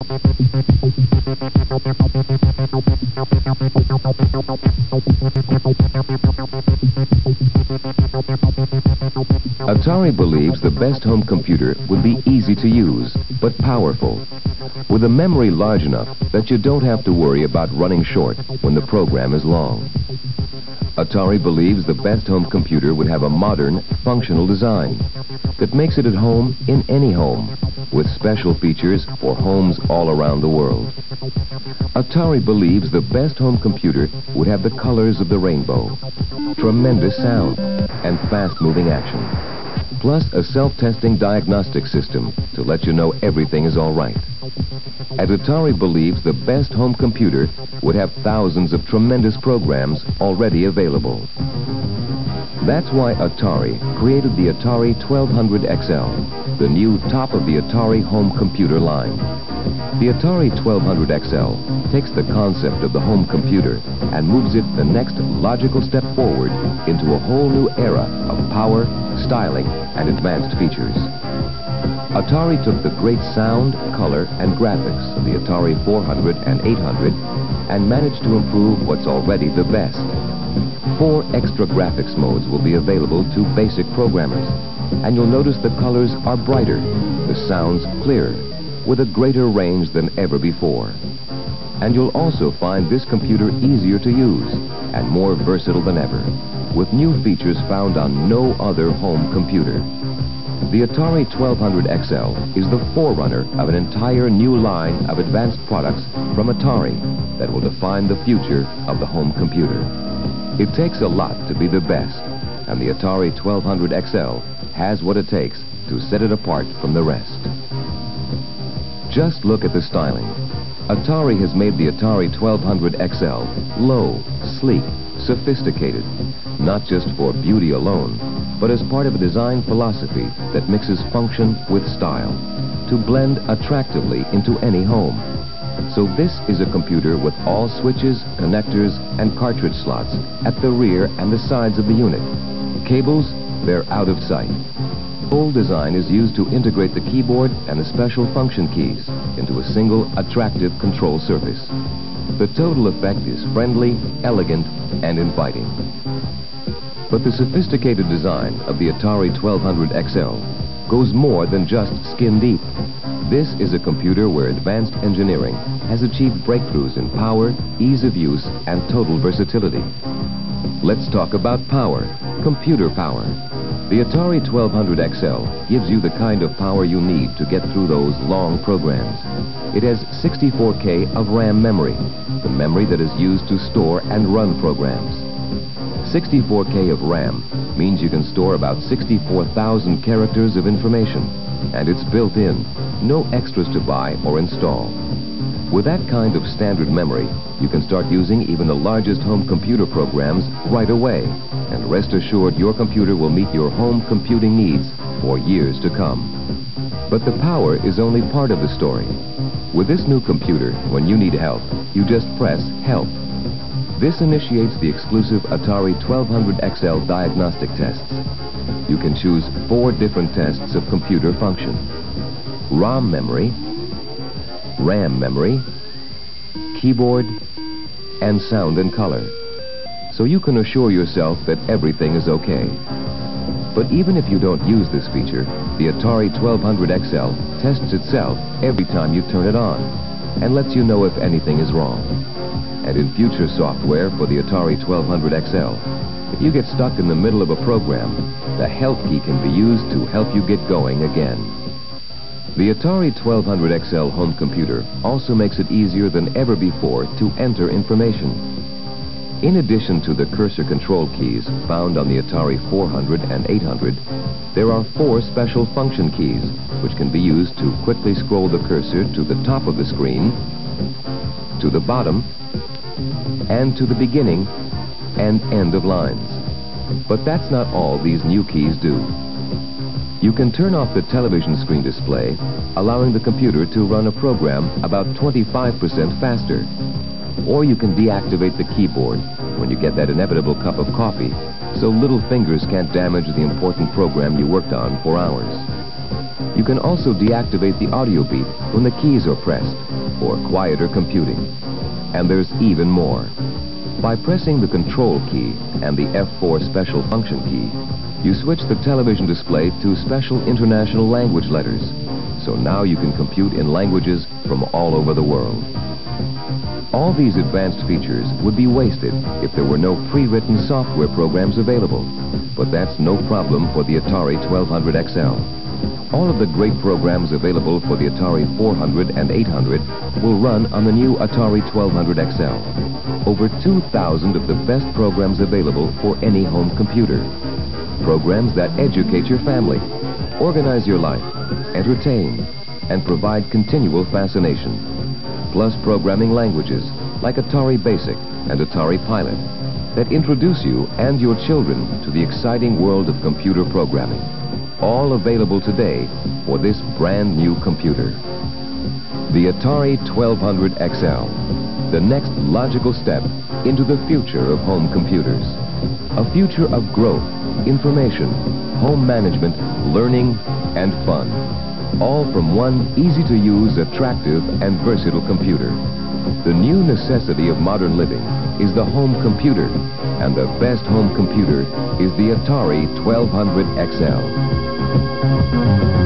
Atari believes the best home computer would be easy to use, but powerful, with a memory large enough that you don't have to worry about running short when the program is long. Atari believes the best home computer would have a modern, functional design that makes it at home in any home, with special features for homes all around the world. Atari believes the best home computer would have the colors of the rainbow, tremendous sound, and fast-moving action, plus a self-testing diagnostic system to let you know everything is all right. And Atari believes the best home computer would have thousands of tremendous programs already available. That's why Atari created the Atari 1200 XL, the new top of the Atari home computer line. The Atari 1200 XL takes the concept of the home computer and moves it the next logical step forward into a whole new era of power, styling, and advanced features. Atari took the great sound, color, and graphics of the Atari 400 and 800 and managed to improve what's already the best. 4 extra graphics modes will be available to basic programmers, and you'll notice the colors are brighter, the sounds clearer, with a greater range than ever before. And you'll also find this computer easier to use and more versatile than ever, with new features found on no other home computer. The Atari 1200 XL is the forerunner of an entire new line of advanced products from Atari that will define the future of the home computer. It takes a lot to be the best, and the Atari 1200 XL has what it takes to set it apart from the rest. Just look at the styling. Atari has made the Atari 1200 XL low, sleek, sophisticated, not just for beauty alone, but as part of a design philosophy that mixes function with style to blend attractively into any home. So this is a computer with all switches, connectors, and cartridge slots at the rear and the sides of the unit. Cables, they're out of sight. The whole design is used to integrate the keyboard and the special function keys into a single attractive control surface. The total effect is friendly, elegant, and inviting. But the sophisticated design of the Atari 1200 XL goes more than just skin deep. This is a computer where advanced engineering has achieved breakthroughs in power, ease of use, and total versatility. Let's talk about power, computer power. The Atari 1200 XL gives you the kind of power you need to get through those long programs. It has 64K of RAM memory, the memory that is used to store and run programs. 64K of RAM means you can store about 64,000 characters of information, and it's built in, no extras to buy or install. With that kind of standard memory, you can start using even the largest home computer programs right away, and rest assured your computer will meet your home computing needs for years to come. But the power is only part of the story. With this new computer, when you need help, you just press Help. This initiates the exclusive Atari 1200 XL diagnostic tests. You can choose 4 different tests of computer function: ROM memory, RAM memory, keyboard, and sound and color. So you can assure yourself that everything is okay. But even if you don't use this feature, the Atari 1200 XL tests itself every time you turn it on and lets you know if anything is wrong. And in future software for the Atari 1200 XL, if you get stuck in the middle of a program, the Help key can be used to help you get going again. The Atari 1200 XL home computer also makes it easier than ever before to enter information. In addition to the cursor control keys found on the Atari 400 and 800, there are 4 special function keys which can be used to quickly scroll the cursor to the top of the screen, to the bottom, and to the beginning and end of lines. But that's not all these new keys do. You can turn off the television screen display, allowing the computer to run a program about 25% faster. Or you can deactivate the keyboard when you get that inevitable cup of coffee, so little fingers can't damage the important program you worked on for hours. You can also deactivate the audio beep when the keys are pressed, for quieter computing. And there's even more. By pressing the Control key and the F4 Special Function key, you switch the television display to special international language letters. So now you can compute in languages from all over the world. All these advanced features would be wasted if there were no pre-written software programs available. But that's no problem for the Atari 1200 XL. All of the great programs available for the Atari 400 and 800 will run on the new Atari 1200 XL. Over 2,000 of the best programs available for any home computer. Programs that educate your family, organize your life, entertain, and provide continual fascination. Plus programming languages like Atari Basic and Atari Pilot that introduce you and your children to the exciting world of computer programming. All available today for this brand new computer. The Atari 1200 XL, the next logical step into the future of home computers. A future of growth, information, home management, learning, and fun. All from one easy-to-use, attractive, and versatile computer. The new necessity of modern living is the home computer, and the best home computer is the Atari 1200 XL.